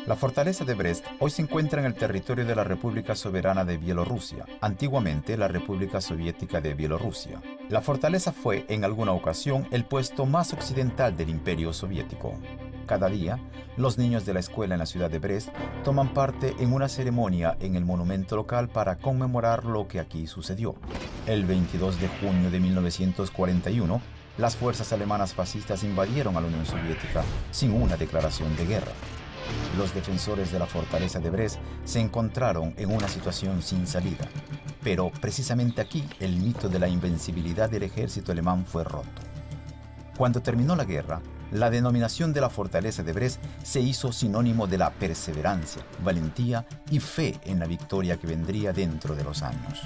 La fortaleza de Brest hoy se encuentra en el territorio de la República Soberana de Bielorrusia, antiguamente la República Soviética de Bielorrusia. La fortaleza fue, en alguna ocasión, el puesto más occidental del Imperio Soviético. Cada día, los niños de la escuela en la ciudad de Brest toman parte en una ceremonia en el monumento local para conmemorar lo que aquí sucedió. El 22 de junio de 1941, las fuerzas alemanas fascistas invadieron a la Unión Soviética sin una declaración de guerra. Los defensores de la fortaleza de Brest se encontraron en una situación sin salida. Pero precisamente aquí el mito de la invencibilidad del ejército alemán fue roto. Cuando terminó la guerra, la denominación de la fortaleza de Brest se hizo sinónimo de la perseverancia, valentía y fe en la victoria que vendría dentro de los años.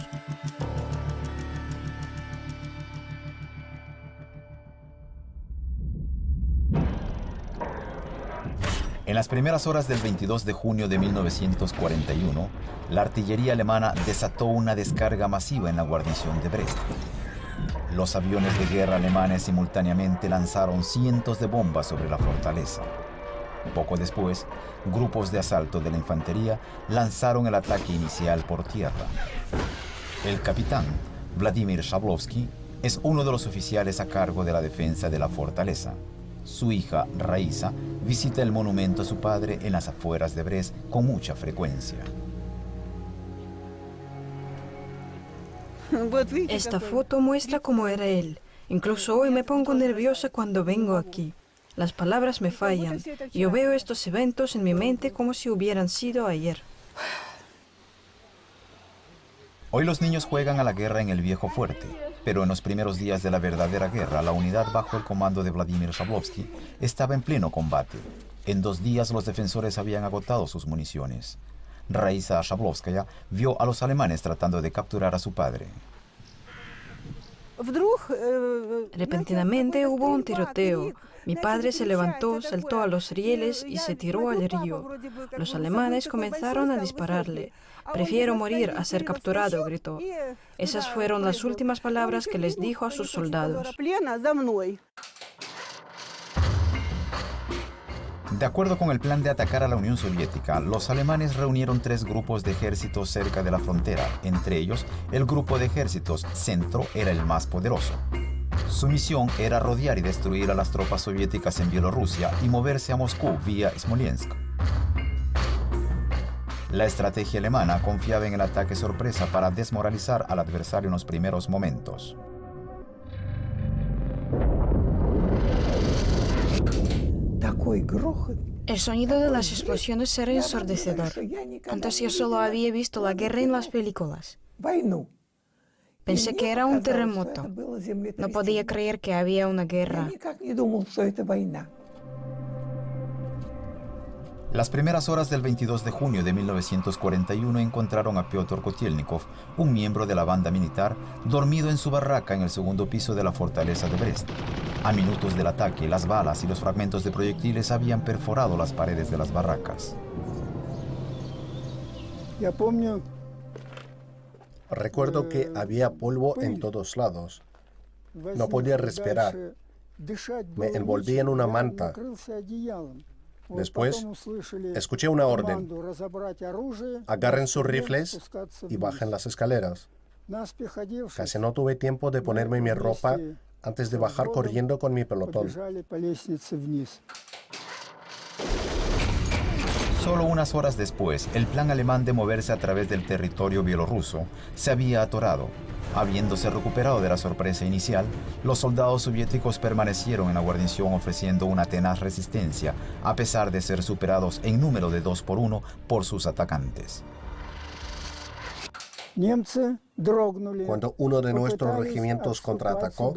En las primeras horas del 22 de junio de 1941, la artillería alemana desató una descarga masiva en la guarnición de Brest. Los aviones de guerra alemanes simultáneamente lanzaron cientos de bombas sobre la fortaleza. Poco después, grupos de asalto de la infantería lanzaron el ataque inicial por tierra. El capitán, Vladimir Shablovsky, es uno de los oficiales a cargo de la defensa de la fortaleza. Su hija, Raisa, visita el monumento a su padre en las afueras de Brest con mucha frecuencia. Esta foto muestra cómo era él. Incluso hoy me pongo nerviosa cuando vengo aquí. Las palabras me fallan. Yo veo estos eventos en mi mente como si hubieran sido ayer. Hoy los niños juegan a la guerra en el viejo fuerte, pero en los primeros días de la verdadera guerra, la unidad bajo el comando de Vladimir Shablovsky estaba en pleno combate. En 2 días los defensores habían agotado sus municiones. Raisa Shablovskaya vio a los alemanes tratando de capturar a su padre. Repentinamente hubo un tiroteo. Mi padre se levantó, saltó a los rieles y se tiró al río. Los alemanes comenzaron a dispararle. «Prefiero morir a ser capturado», gritó. Esas fueron las últimas palabras que les dijo a sus soldados. De acuerdo con el plan de atacar a la Unión Soviética, los alemanes reunieron 3 grupos de ejércitos cerca de la frontera. Entre ellos, el grupo de ejércitos centro era el más poderoso. Su misión era rodear y destruir a las tropas soviéticas en Bielorrusia y moverse a Moscú vía Smolensk. La estrategia alemana confiaba en el ataque sorpresa para desmoralizar al adversario en los primeros momentos. El sonido de las explosiones era ensordecedor. Antes yo solo había visto la guerra en las películas. Pensé que era un terremoto. No podía creer que había una guerra. Las primeras horas del 22 de junio de 1941 encontraron a Piotr Kotelnikov, un miembro de la banda militar, dormido en su barraca en el segundo piso de la fortaleza de Brest. A minutos del ataque, las balas y los fragmentos de proyectiles habían perforado las paredes de las barracas. Recuerdo que había polvo en todos lados. No podía respirar. Me envolví en una manta. Después, escuché una orden. Agarren sus rifles y bajen las escaleras. Casi no tuve tiempo de ponerme mi ropa antes de bajar corriendo con mi pelotón. Solo unas horas después, el plan alemán de moverse a través del territorio bielorruso se había atorado. Habiéndose recuperado de la sorpresa inicial, los soldados soviéticos permanecieron en la guarnición ofreciendo una tenaz resistencia, a pesar de ser superados en número de 2 por 1 por sus atacantes. Cuando uno de nuestros regimientos contraatacó,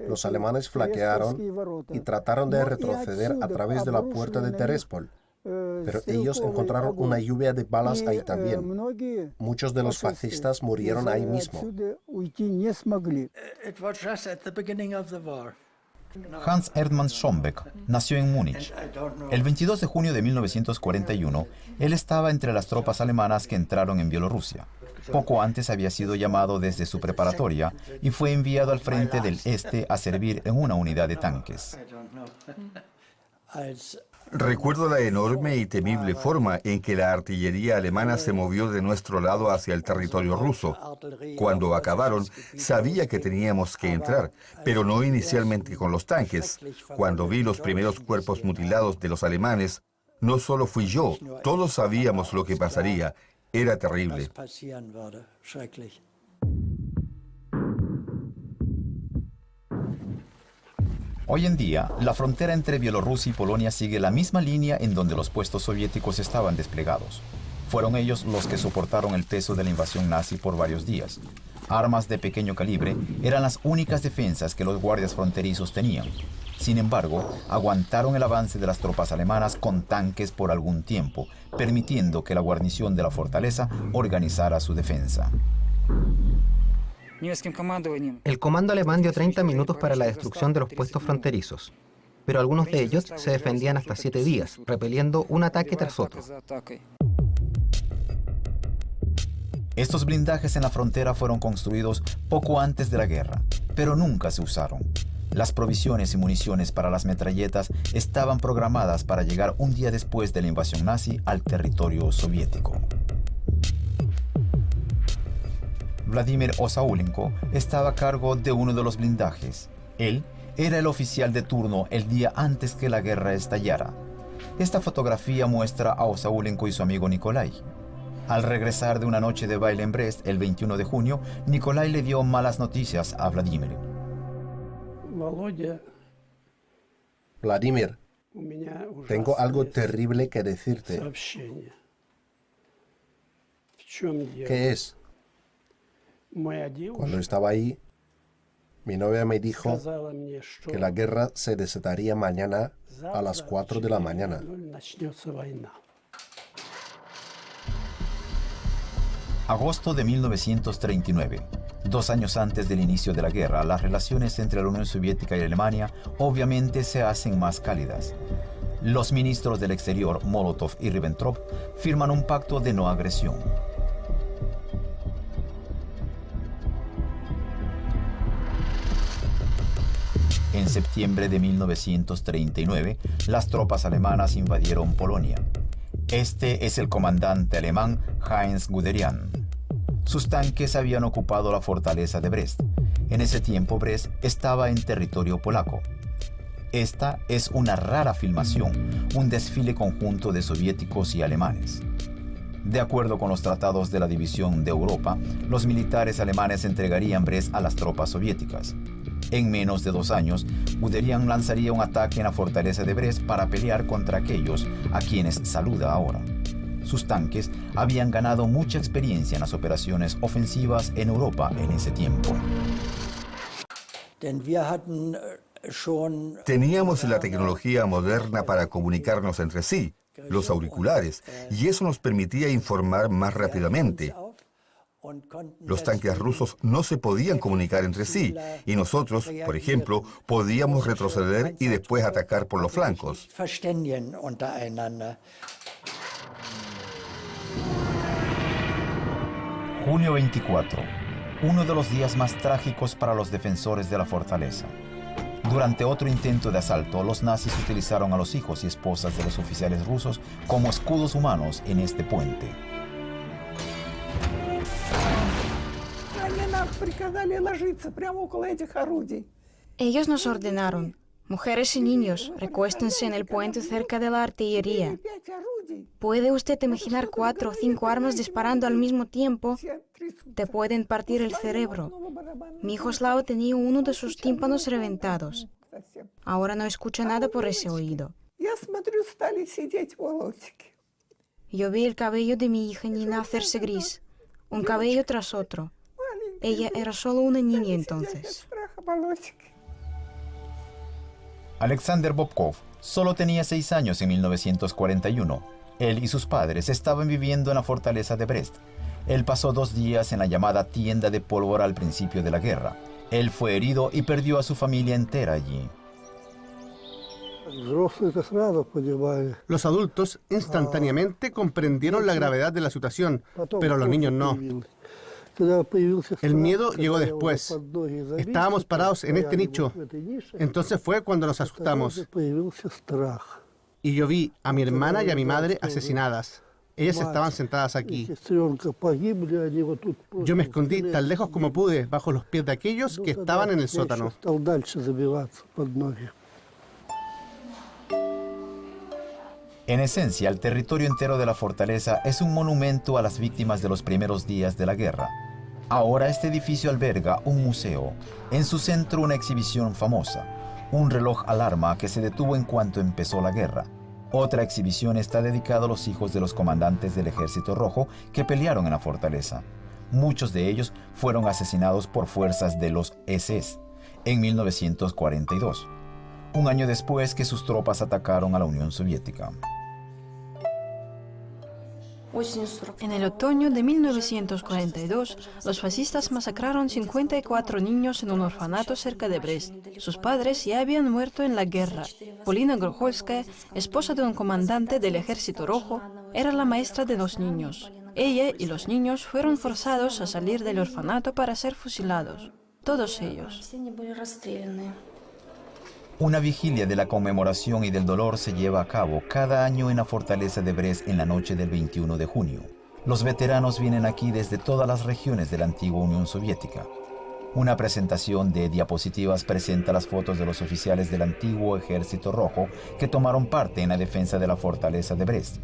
los alemanes flaquearon y trataron de retroceder a través de la puerta de Terespol. Pero ellos encontraron una lluvia de balas ahí también. Muchos de los fascistas murieron ahí mismo. Hans Erdmann Schombeck nació en Múnich. El 22 de junio de 1941, él estaba entre las tropas alemanas que entraron en Bielorrusia. Poco antes había sido llamado desde su preparatoria y fue enviado al frente del Este a servir en una unidad de tanques. Recuerdo la enorme y temible forma en que la artillería alemana se movió de nuestro lado hacia el territorio ruso. Cuando acabaron, sabía que teníamos que entrar, pero no inicialmente con los tanques. Cuando vi los primeros cuerpos mutilados de los alemanes, no solo fui yo, todos sabíamos lo que pasaría. Era terrible. Hoy en día, la frontera entre Bielorrusia y Polonia sigue la misma línea en donde los puestos soviéticos estaban desplegados. Fueron ellos los que soportaron el peso de la invasión nazi por varios días. Armas de pequeño calibre eran las únicas defensas que los guardias fronterizos tenían. Sin embargo, aguantaron el avance de las tropas alemanas con tanques por algún tiempo, permitiendo que la guarnición de la fortaleza organizara su defensa. El comando alemán dio 30 minutos para la destrucción de los puestos fronterizos, pero algunos de ellos se defendían hasta 7 días, repeliendo un ataque tras otro. Estos blindajes en la frontera fueron construidos poco antes de la guerra, pero nunca se usaron. Las provisiones y municiones para las metralletas estaban programadas para llegar un día después de la invasión nazi al territorio soviético. Vladimir Osaulenko estaba a cargo de uno de los blindajes. Él era el oficial de turno el día antes que la guerra estallara. Esta fotografía muestra a Osaulenko y su amigo Nikolai. Al regresar de una noche de baile en Brest el 21 de junio, Nikolai le dio malas noticias a Vladimir. Vladimir, tengo algo terrible que decirte. ¿Qué es? Cuando estaba ahí, mi novia me dijo que la guerra se desataría mañana a las 4 de la mañana. Agosto de 1939. 2 años antes del inicio de la guerra, las relaciones entre la Unión Soviética y Alemania obviamente se hacen más cálidas. Los ministros del Exterior, Molotov y Ribbentrop, firman un pacto de no agresión. En septiembre de 1939, las tropas alemanas invadieron Polonia. Este es el comandante alemán Heinz Guderian. Sus tanques habían ocupado la fortaleza de Brest. En ese tiempo Brest estaba en territorio polaco. Esta es una rara filmación, un desfile conjunto de soviéticos y alemanes. De acuerdo con los tratados de la División de Europa, los militares alemanes entregarían Brest a las tropas soviéticas. En menos de 2 años, Guderian lanzaría un ataque en la fortaleza de Brest para pelear contra aquellos a quienes saluda ahora. Sus tanques habían ganado mucha experiencia en las operaciones ofensivas en Europa en ese tiempo. Teníamos la tecnología moderna para comunicarnos entre sí, los auriculares, y eso nos permitía informar más rápidamente. Los tanques rusos no se podían comunicar entre sí, y nosotros, por ejemplo, podíamos retroceder y después atacar por los flancos. Junio 24, uno de los días más trágicos para los defensores de la fortaleza. Durante otro intento de asalto, los nazis utilizaron a los hijos y esposas de los oficiales rusos como escudos humanos en este puente. Ellos nos ordenaron, mujeres y niños, recuéstense en el puente cerca de la artillería. ¿Puede usted imaginar 4 o 5 armas disparando al mismo tiempo? Te pueden partir el cerebro. Mi hijo Slava tenía uno de sus tímpanos reventados. Ahora no escucha nada por ese oído. Yo vi el cabello de mi hija Nina hacerse gris, un cabello tras otro. Ella era solo una niña entonces. Alexander Bobkov solo tenía 6 años en 1941. Él y sus padres estaban viviendo en la fortaleza de Brest. Él pasó 2 días en la llamada tienda de pólvora al principio de la guerra. Él fue herido y perdió a su familia entera allí. Los adultos instantáneamente comprendieron la gravedad de la situación, pero los niños no. El miedo llegó después. Estábamos parados en este nicho. Entonces fue cuando nos asustamos. y yo vi a mi hermana y a mi madre asesinadas. Ellas estaban sentadas aquí. Yo me escondí tan lejos como pude, bajo los pies de aquellos que estaban en el sótano. En esencia, el territorio entero de la fortaleza es un monumento a las víctimas de los primeros días de la guerra. Ahora este edificio alberga un museo. En su centro una exhibición famosa, un reloj alarma que se detuvo en cuanto empezó la guerra. Otra exhibición está dedicada a los hijos de los comandantes del Ejército Rojo que pelearon en la fortaleza. Muchos de ellos fueron asesinados por fuerzas de los SS en 1942, un año después que sus tropas atacaron a la Unión Soviética. En el otoño de 1942, los fascistas masacraron 54 niños en un orfanato cerca de Brest. Sus padres ya habían muerto en la guerra. Polina Grocholskaya, esposa de un comandante del Ejército Rojo, era la maestra de los niños. Ella y los niños fueron forzados a salir del orfanato para ser fusilados. Todos ellos. Una vigilia de la conmemoración y del dolor se lleva a cabo cada año en la fortaleza de Brest en la noche del 21 de junio. Los veteranos vienen aquí desde todas las regiones de la antigua Unión Soviética. Una presentación de diapositivas presenta las fotos de los oficiales del antiguo Ejército Rojo que tomaron parte en la defensa de la fortaleza de Brest.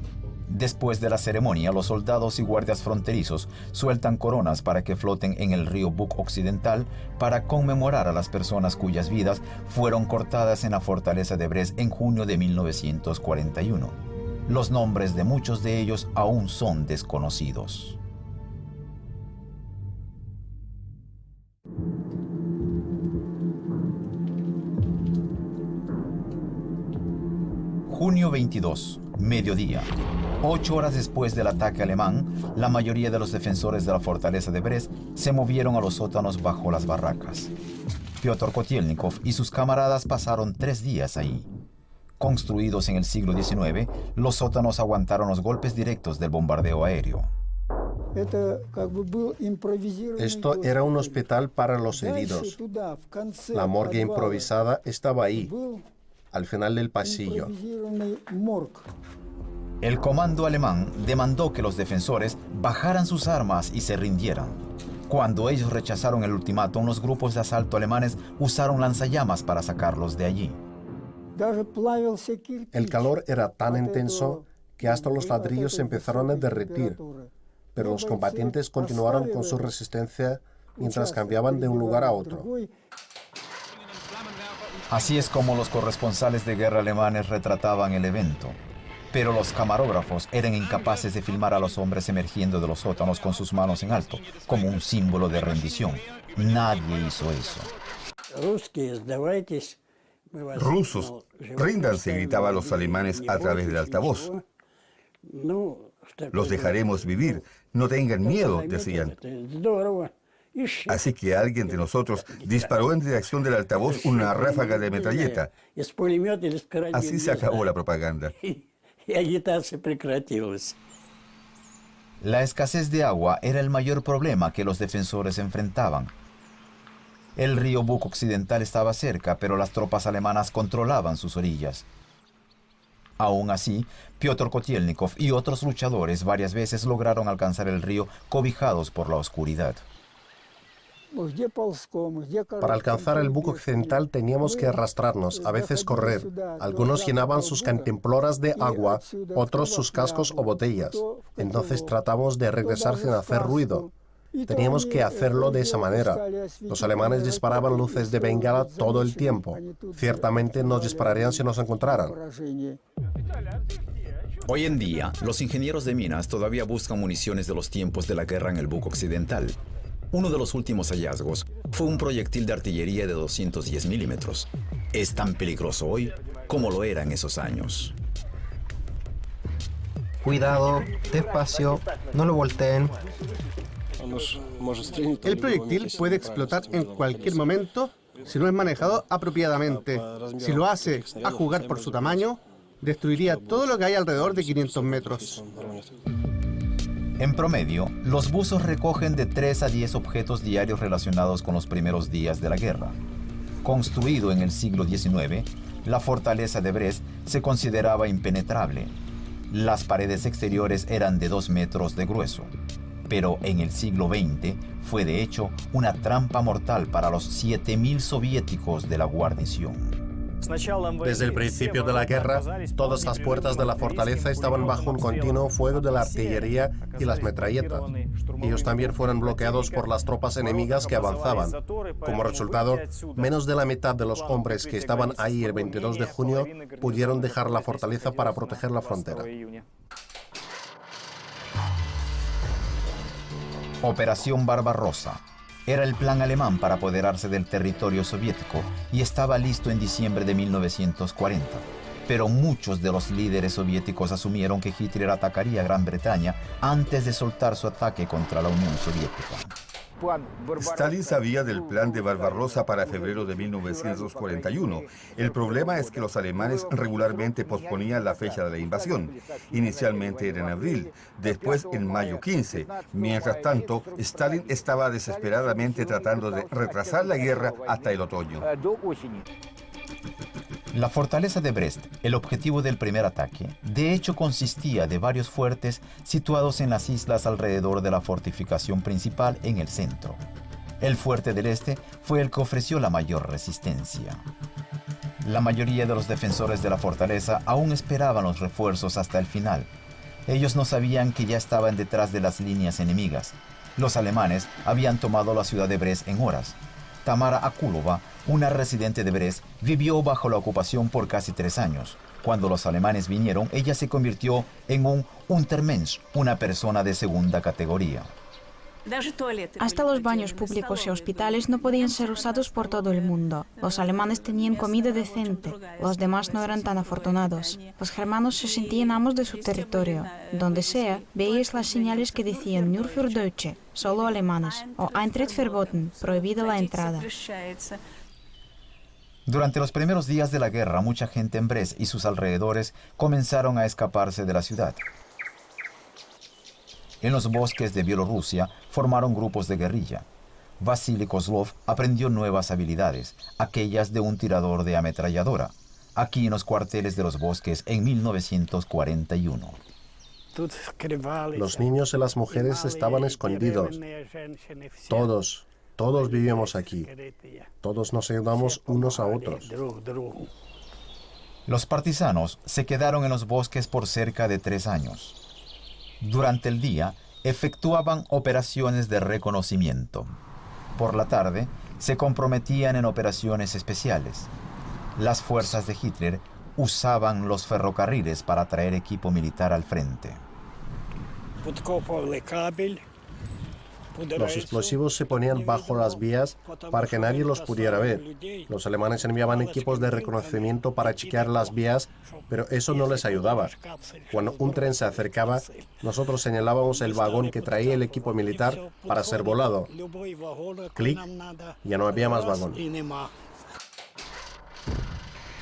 Después de la ceremonia, los soldados y guardias fronterizos sueltan coronas para que floten en el río Bug Occidental para conmemorar a las personas cuyas vidas fueron cortadas en la fortaleza de Brest en junio de 1941. Los nombres de muchos de ellos aún son desconocidos. Junio 22, mediodía. 8 horas después del ataque alemán, la mayoría de los defensores de la fortaleza de Brest se movieron a los sótanos bajo las barracas. Piotr Kotelnikov y sus camaradas pasaron 3 días ahí. Construidos en el siglo XIX, los sótanos aguantaron los golpes directos del bombardeo aéreo. Esto era un hospital para los heridos. La morgue improvisada estaba ahí, al final del pasillo. El comando alemán demandó que los defensores bajaran sus armas y se rindieran. Cuando ellos rechazaron el ultimátum, los grupos de asalto alemanes usaron lanzallamas para sacarlos de allí. El calor era tan intenso que hasta los ladrillos se empezaron a derretir, pero los combatientes continuaron con su resistencia mientras cambiaban de un lugar a otro. Así es como los corresponsales de guerra alemanes retrataban el evento. Pero los camarógrafos eran incapaces de filmar a los hombres emergiendo de los sótanos con sus manos en alto, como un símbolo de rendición. Nadie hizo eso. Rusos, ríndanse, gritaban los alemanes a través del altavoz. Los dejaremos vivir, no tengan miedo, decían. Así que alguien de nosotros disparó en dirección del altavoz una ráfaga de metralleta. Así se acabó la propaganda. La escasez de agua era el mayor problema que los defensores enfrentaban. El río Bug Occidental estaba cerca, pero las tropas alemanas controlaban sus orillas. Aún así, Piotr Kotelnikov y otros luchadores varias veces lograron alcanzar el río cobijados por la oscuridad. Para alcanzar el Bug Occidental teníamos que arrastrarnos, a veces correr. Algunos llenaban sus cantimploras de agua, otros sus cascos o botellas. Entonces tratamos de regresar sin hacer ruido. Teníamos que hacerlo de esa manera. Los alemanes disparaban luces de bengala todo el tiempo. Ciertamente nos dispararían si nos encontraran. Hoy en día, los ingenieros de minas todavía buscan municiones de los tiempos de la guerra en el Bug Occidental. Uno de los últimos hallazgos fue un proyectil de artillería de 210 milímetros. Es tan peligroso hoy como lo era en esos años. Cuidado, despacio, no lo volteen. El proyectil puede explotar en cualquier momento si no es manejado apropiadamente. Si lo hace a jugar por su tamaño, destruiría todo lo que hay alrededor de 500 metros. En promedio, los buzos recogen de 3 a 10 objetos diarios relacionados con los primeros días de la guerra. Construido en el siglo XIX, La fortaleza de Brest se consideraba impenetrable. Las paredes exteriores eran de 2 metros de grueso. Pero en el siglo XX fue de hecho una trampa mortal para los 7.000 soviéticos de la guarnición. Desde el principio de la guerra, todas las puertas de la fortaleza estaban bajo un continuo fuego de la artillería y las metralletas. Ellos también fueron bloqueados por las tropas enemigas que avanzaban. Como resultado, menos de la mitad de los hombres que estaban ahí el 22 de junio pudieron dejar la fortaleza para proteger la frontera. Operación Barbarossa era el plan alemán para apoderarse del territorio soviético y estaba listo en diciembre de 1940. Pero muchos de los líderes soviéticos asumieron que Hitler atacaría Gran Bretaña antes de soltar su ataque contra la Unión Soviética. Stalin sabía del plan de Barbarossa para febrero de 1941. El problema es que los alemanes regularmente posponían la fecha de la invasión. Inicialmente era en abril, después en mayo 15. Mientras tanto, Stalin estaba desesperadamente tratando de retrasar la guerra hasta el otoño. La fortaleza de Brest, el objetivo del primer ataque, de hecho consistía de varios fuertes situados en las islas alrededor de la fortificación principal en el centro. El fuerte del este fue el que ofreció la mayor resistencia. La mayoría de los defensores de la fortaleza aún esperaban los refuerzos hasta el final. Ellos no sabían que ya estaban detrás de las líneas enemigas. Los alemanes habían tomado la ciudad de Brest en horas. Tamara Akulova, una residente de Brest, vivió bajo la ocupación por casi 3 años. Cuando los alemanes vinieron, ella se convirtió en un Untermensch, una persona de segunda categoría. Hasta los baños públicos y hospitales no podían ser usados por todo el mundo. Los alemanes tenían comida decente, los demás no eran tan afortunados. Los germanos se sentían amos de su territorio. Donde sea, veíais las señales que decían Nur für Deutsche, solo alemanes, o Eintritt verboten, prohibida la entrada. Durante los primeros días de la guerra, mucha gente en Brest y sus alrededores comenzaron a escaparse de la ciudad. En los bosques de Bielorrusia formaron grupos de guerrilla. Vasily Kozlov aprendió nuevas habilidades, aquellas de un tirador de ametralladora, aquí en los cuarteles de los bosques en 1941. Los niños y las mujeres estaban escondidos. Todos vivíamos aquí. Todos nos ayudamos unos a otros. Los partisanos se quedaron en los bosques por cerca de 3 años. Durante el día, efectuaban operaciones de reconocimiento. Por la tarde, se comprometían en operaciones especiales. Las fuerzas de Hitler usaban los ferrocarriles para traer equipo militar al frente. Los explosivos se ponían bajo las vías para que nadie los pudiera ver. Los alemanes enviaban equipos de reconocimiento para chequear las vías, pero eso no les ayudaba. Cuando un tren se acercaba, nosotros señalábamos el vagón que traía el equipo militar para ser volado. Clic, ya no había más vagón.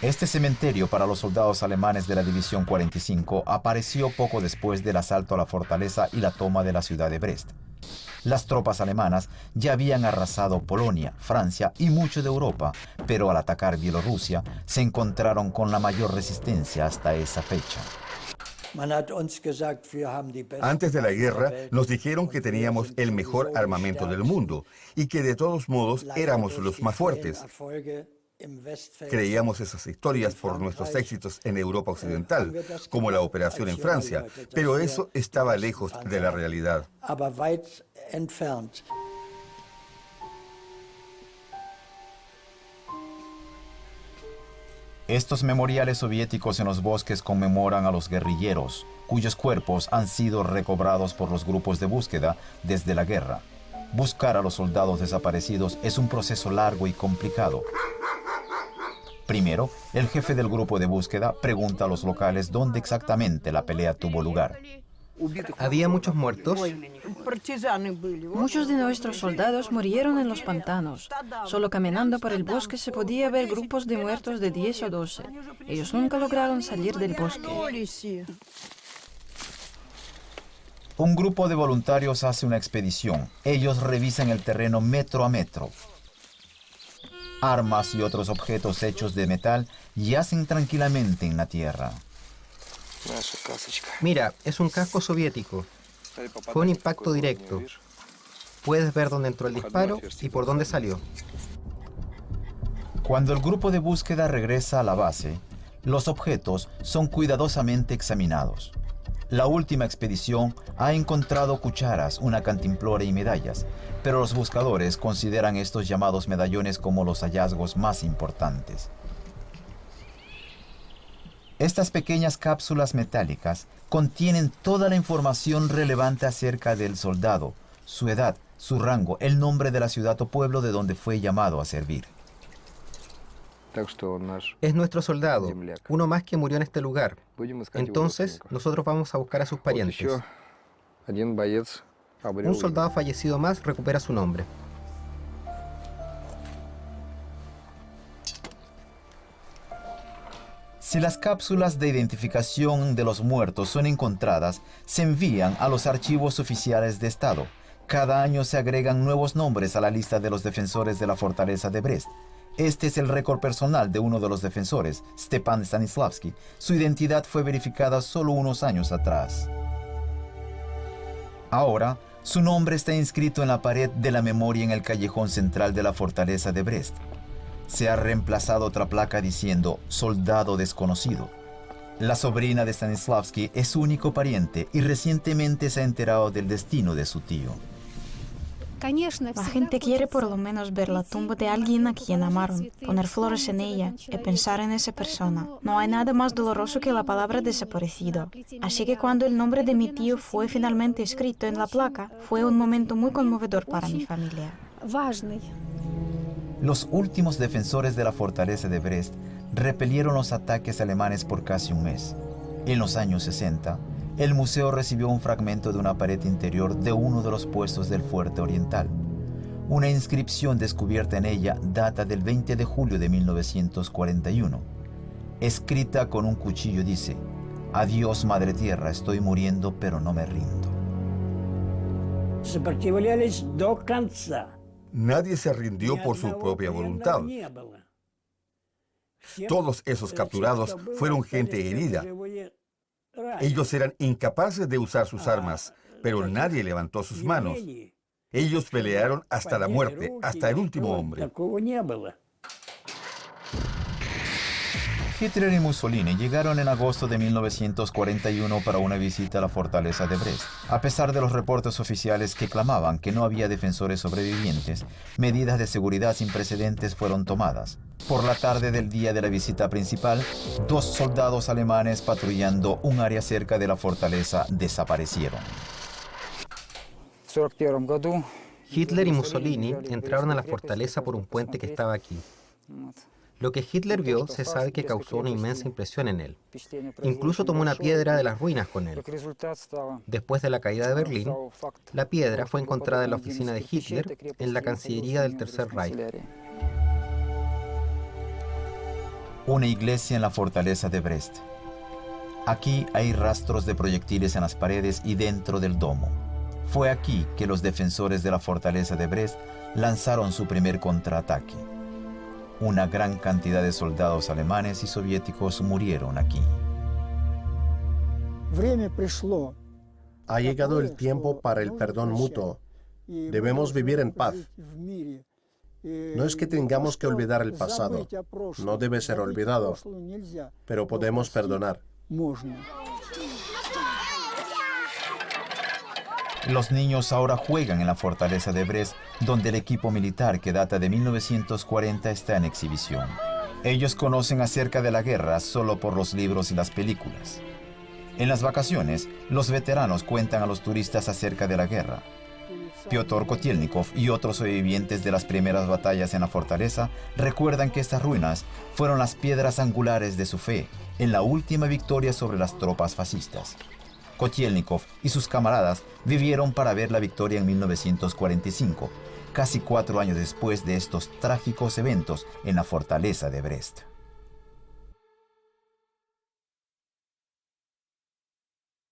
Este cementerio para los soldados alemanes de la División 45 apareció poco después del asalto a la fortaleza y la toma de la ciudad de Brest. Las tropas alemanas ya habían arrasado Polonia, Francia y mucho de Europa, pero al atacar Bielorrusia se encontraron con la mayor resistencia hasta esa fecha. Antes de la guerra nos dijeron que teníamos el mejor armamento del mundo y que de todos modos éramos los más fuertes. Creíamos esas historias por nuestros éxitos en Europa Occidental, como la operación en Francia, pero eso estaba lejos de la realidad. Estos memoriales soviéticos en los bosques conmemoran a los guerrilleros, cuyos cuerpos han sido recobrados por los grupos de búsqueda desde la guerra. Buscar a los soldados desaparecidos es un proceso largo y complicado. Primero, el jefe del grupo de búsqueda pregunta a los locales dónde exactamente la pelea tuvo lugar. ¿Había muchos muertos? Muchos de nuestros soldados murieron en los pantanos. Solo caminando por el bosque se podía ver grupos de muertos de 10 o 12. Ellos nunca lograron salir del bosque. Un grupo de voluntarios hace una expedición. Ellos revisan el terreno metro a metro. Armas y otros objetos hechos de metal yacen tranquilamente en la tierra. Mira, es un casco soviético. Fue un impacto directo. Puedes ver dónde entró el disparo y por dónde salió. Cuando el grupo de búsqueda regresa a la base, los objetos son cuidadosamente examinados. La última expedición ha encontrado cucharas, una cantimplora y medallas, pero los buscadores consideran estos llamados medallones como los hallazgos más importantes. Estas pequeñas cápsulas metálicas contienen toda la información relevante acerca del soldado, su edad, su rango, el nombre de la ciudad o pueblo de donde fue llamado a servir. Es nuestro soldado, uno más que murió en este lugar. Entonces, nosotros vamos a buscar a sus parientes. Un soldado fallecido más recupera su nombre. Si las cápsulas de identificación de los muertos son encontradas, se envían a los archivos oficiales de Estado. Cada año se agregan nuevos nombres a la lista de los defensores de la fortaleza de Brest. Este es el récord personal de uno de los defensores, Stepan Stanislavski. Su identidad fue verificada solo unos años atrás. Ahora, su nombre está inscrito en la pared de la memoria en el callejón central de la fortaleza de Brest. Se ha reemplazado otra placa diciendo «Soldado desconocido». La sobrina de Stanislavski es su único pariente y recientemente se ha enterado del destino de su tío. La gente quiere por lo menos ver la tumba de alguien a quien amaron, poner flores en ella y pensar en esa persona. No hay nada más doloroso que la palabra desaparecido. Así que cuando el nombre de mi tío fue finalmente escrito en la placa, fue un momento muy conmovedor para mi familia. Los últimos defensores de la fortaleza de Brest repelieron los ataques alemanes por casi un mes. En los años 60, el museo recibió un fragmento de una pared interior de uno de los puestos del fuerte oriental. Una inscripción descubierta en ella data del 20 de julio de 1941. Escrita con un cuchillo dice: «Adiós, madre tierra, estoy muriendo, pero no me rindo». Nadie se rindió por su propia voluntad. Todos esos capturados fueron gente herida. Ellos eran incapaces de usar sus armas, pero nadie levantó sus manos. Ellos pelearon hasta la muerte, hasta el último hombre. Hitler y Mussolini llegaron en agosto de 1941 para una visita a la fortaleza de Brest. A pesar de los reportes oficiales que clamaban que no había defensores sobrevivientes, medidas de seguridad sin precedentes fueron tomadas. Por la tarde del día de la visita principal, 2 soldados alemanes patrullando un área cerca de la fortaleza desaparecieron. Hitler y Mussolini entraron a la fortaleza por un puente que estaba aquí. Lo que Hitler vio se sabe que causó una inmensa impresión en él. Incluso tomó una piedra de las ruinas con él. Después de la caída de Berlín, la piedra fue encontrada en la oficina de Hitler en la Cancillería del Tercer Reich. Una iglesia en la fortaleza de Brest. Aquí hay rastros de proyectiles en las paredes y dentro del domo. Fue aquí que los defensores de la fortaleza de Brest lanzaron su primer contraataque. Una gran cantidad de soldados alemanes y soviéticos murieron aquí. Ha llegado el tiempo para el perdón mutuo. Debemos vivir en paz. No es que tengamos que olvidar el pasado. No debe ser olvidado. Pero podemos perdonar. Los niños ahora juegan en la fortaleza de Brest, donde el equipo militar que data de 1940 está en exhibición. Ellos conocen acerca de la guerra solo por los libros y las películas. En las vacaciones, los veteranos cuentan a los turistas acerca de la guerra. Piotr Kotelnikov y otros sobrevivientes de las primeras batallas en la fortaleza recuerdan que estas ruinas fueron las piedras angulares de su fe en la última victoria sobre las tropas fascistas. Kotelnikov y sus camaradas vivieron para ver la victoria en 1945, casi 4 años después de estos trágicos eventos en la fortaleza de Brest.